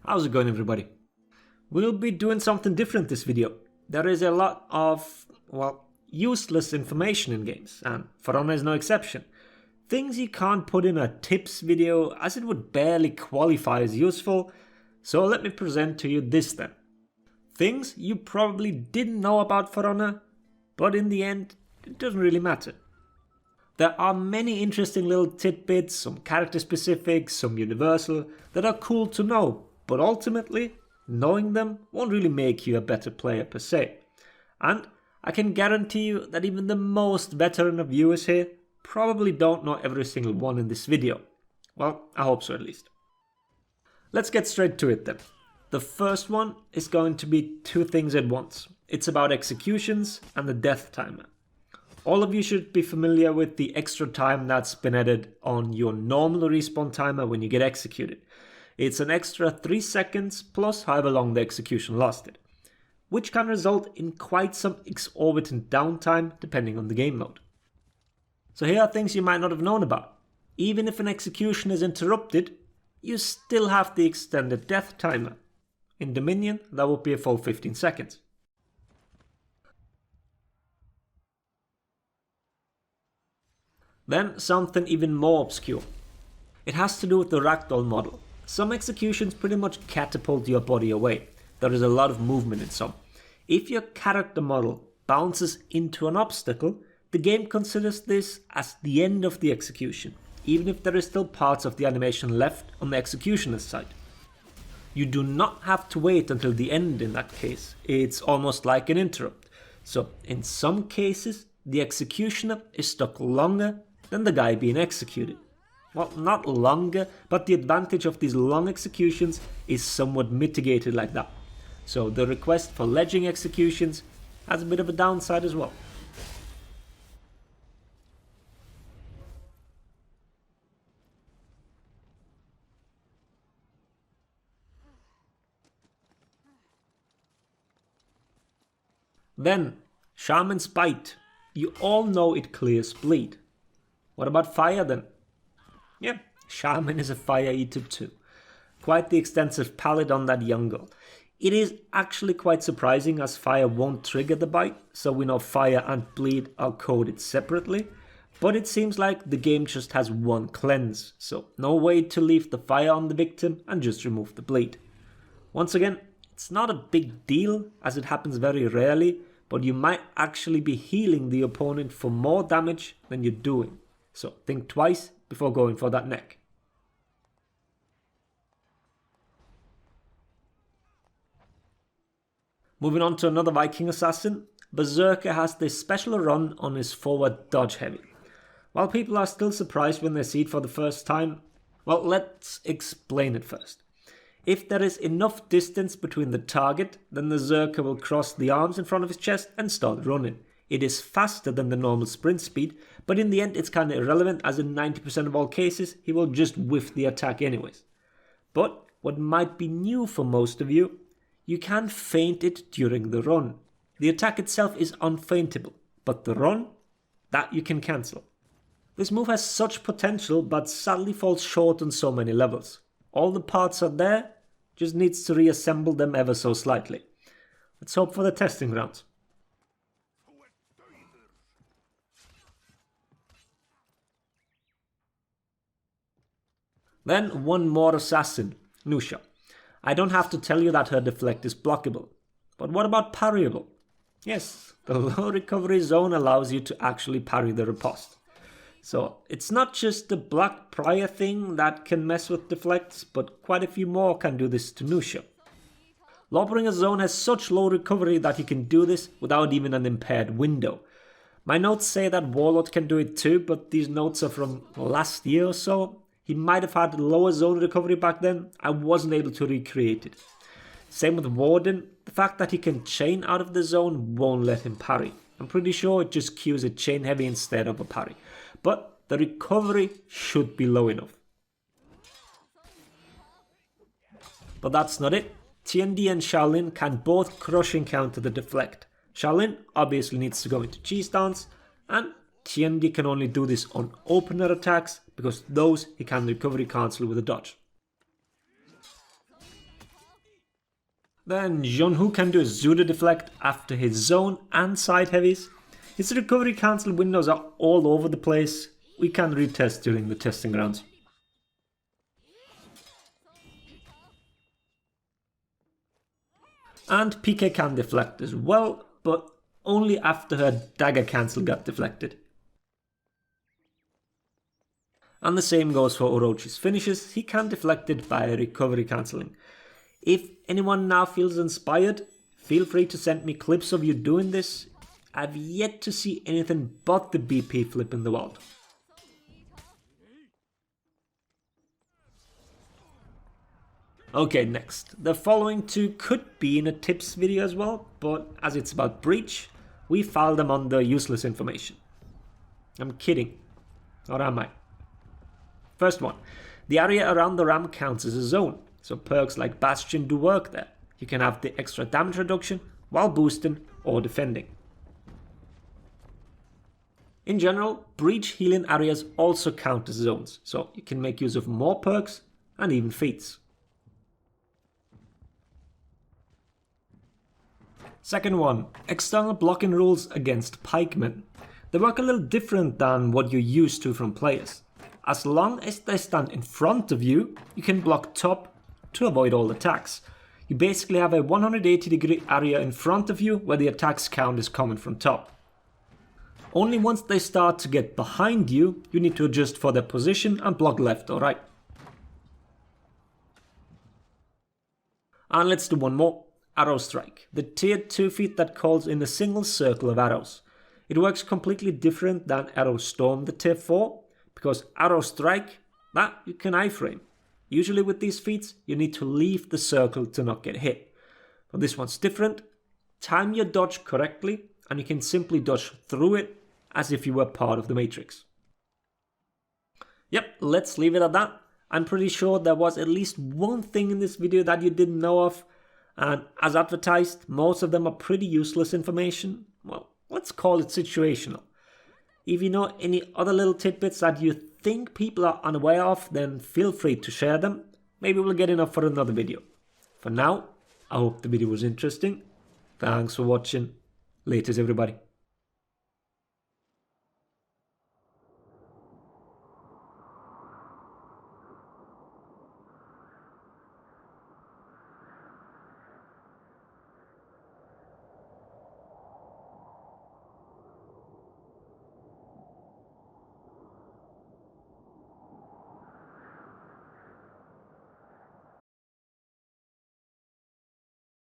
How's it going, everybody? We'll be doing something different this video. There is a lot of, useless information in games, and For Honor is no exception. Things you can't put in a tips video as it would barely qualify as useful, so let me present to you this then. Things you probably didn't know about For Honor, but in the end, it doesn't really matter. There are many interesting little tidbits, some character specific, some universal, that are cool to know, but ultimately, knowing them won't really make you a better player per se. And I can guarantee you that even the most veteran of viewers here probably don't know every single one in this video. Well, I hope so at least. Let's get straight to it then. The first one is going to be two things at once. It's about executions and the death timer. All of you should be familiar with the extra time that's been added on your normal respawn timer when you get executed. It's an extra 3 seconds plus however long the execution lasted, which can result in quite some exorbitant downtime depending on the game mode. So here are things you might not have known about. Even if an execution is interrupted, you still have the extended death timer. In Dominion, that would be a full 15 seconds. Then something even more obscure. It has to do with the ragdoll model. Some executions pretty much catapult your body away. There is a lot of movement in some. If your character model bounces into an obstacle, the game considers this as the end of the execution, even if there is still parts of the animation left on the executioner's side. You do not have to wait until the end in that case. It's almost like an interrupt. So in some cases, the executioner is stuck longer than the guy being executed. Well, not longer, but the advantage of these long executions is somewhat mitigated like that. So the request for ledging executions has a bit of a downside as well. Then, Shaman's Bite. You all know it clears bleed. What about fire then? Yeah, Shaman is a fire eater too. Quite the extensive palette on that young girl. It is actually quite surprising as fire won't trigger the bite, so we know fire and bleed are coded separately. But it seems like the game just has one cleanse, so no way to leave the fire on the victim and just remove the bleed. Once again, it's not a big deal as it happens very rarely, but you might actually be healing the opponent for more damage than you're doing. So think twice before going for that neck. Moving on to another Viking assassin, Berserker has this special run on his forward dodge heavy. While people are still surprised when they see it for the first time, well, let's explain it first. If there is enough distance between the target, then the Berserker will cross the arms in front of his chest and start running. It is faster than the normal sprint speed, but in the end it's kinda irrelevant as in 90% of all cases he will just whiff the attack anyways. But what might be new for most of you, you can feint it during the run. The attack itself is unfeintable, but the run, that you can cancel. This move has such potential but sadly falls short on so many levels. All the parts are there, just needs to reassemble them ever so slightly. Let's hope for the testing grounds. Then one more assassin, Nusha. I don't have to tell you that her deflect is blockable. But what about parryable? Yes, the low recovery zone allows you to actually parry the riposte. So it's not just the Black Prior thing that can mess with deflects, but quite a few more can do this to Nusha. Lawbringer's zone has such low recovery that he can do this without even an impaired window. My notes say that Warlord can do it too, but these notes are from last year or so. He might have had lower zone recovery back then, I wasn't able to recreate it. Same with Warden, the fact that he can chain out of the zone won't let him parry. I'm pretty sure it just queues a chain heavy instead of a parry. But the recovery should be low enough. But that's not it. Tiandi and Shaolin can both crush and counter the deflect. Shaolin obviously needs to go into cheese dance, and Tiandi can only do this on opener attacks because those he can recovery cancel with a dodge. Then Jun-Hoo can do a pseudo deflect after his zone and side heavies. His recovery cancel windows are all over the place. We can retest during the testing rounds. And PK can deflect as well, but only after her dagger cancel got deflected. And the same goes for whcih's finishes. He can deflect it by recovery cancelling. If anyone now feels inspired, feel free to send me clips of you doing this. I've yet to see anything but the BP flip in the wild. Okay, next. The following two could be in a tips video as well, but as it's about breach, we filed them under useless information. I'm kidding. Or am I? First one. The area around the ram counts as a zone, so perks like Bastion do work there. You can have the extra damage reduction while boosting or defending. In general, breach healing areas also count as zones, so you can make use of more perks and even feats. Second one, external blocking rules against pikemen. They work a little different than what you're used to from players. As long as they stand in front of you, you can block top to avoid all attacks. You basically have a 180-degree area in front of you where the attacks count is coming from top. Only once they start to get behind you, you need to adjust for their position and block left or right. And let's do one more. Arrow Strike, the tier 2 feat that calls in a single circle of arrows. It works completely different than Arrow Storm, the tier 4, because Arrow Strike, that you can iframe. Usually with these feats, you need to leave the circle to not get hit. But this one's different. Time your dodge correctly, and you can simply dodge through it as if you were part of the Matrix. Yep, let's leave it at that. I'm pretty sure there was at least one thing in this video that you didn't know of. And as advertised, most of them are pretty useless information. Well, let's call it situational. If you know any other little tidbits that you think people are unaware of, then feel free to share them. Maybe we'll get enough for another video. For now, I hope the video was interesting. Thanks for watching. Laters everybody.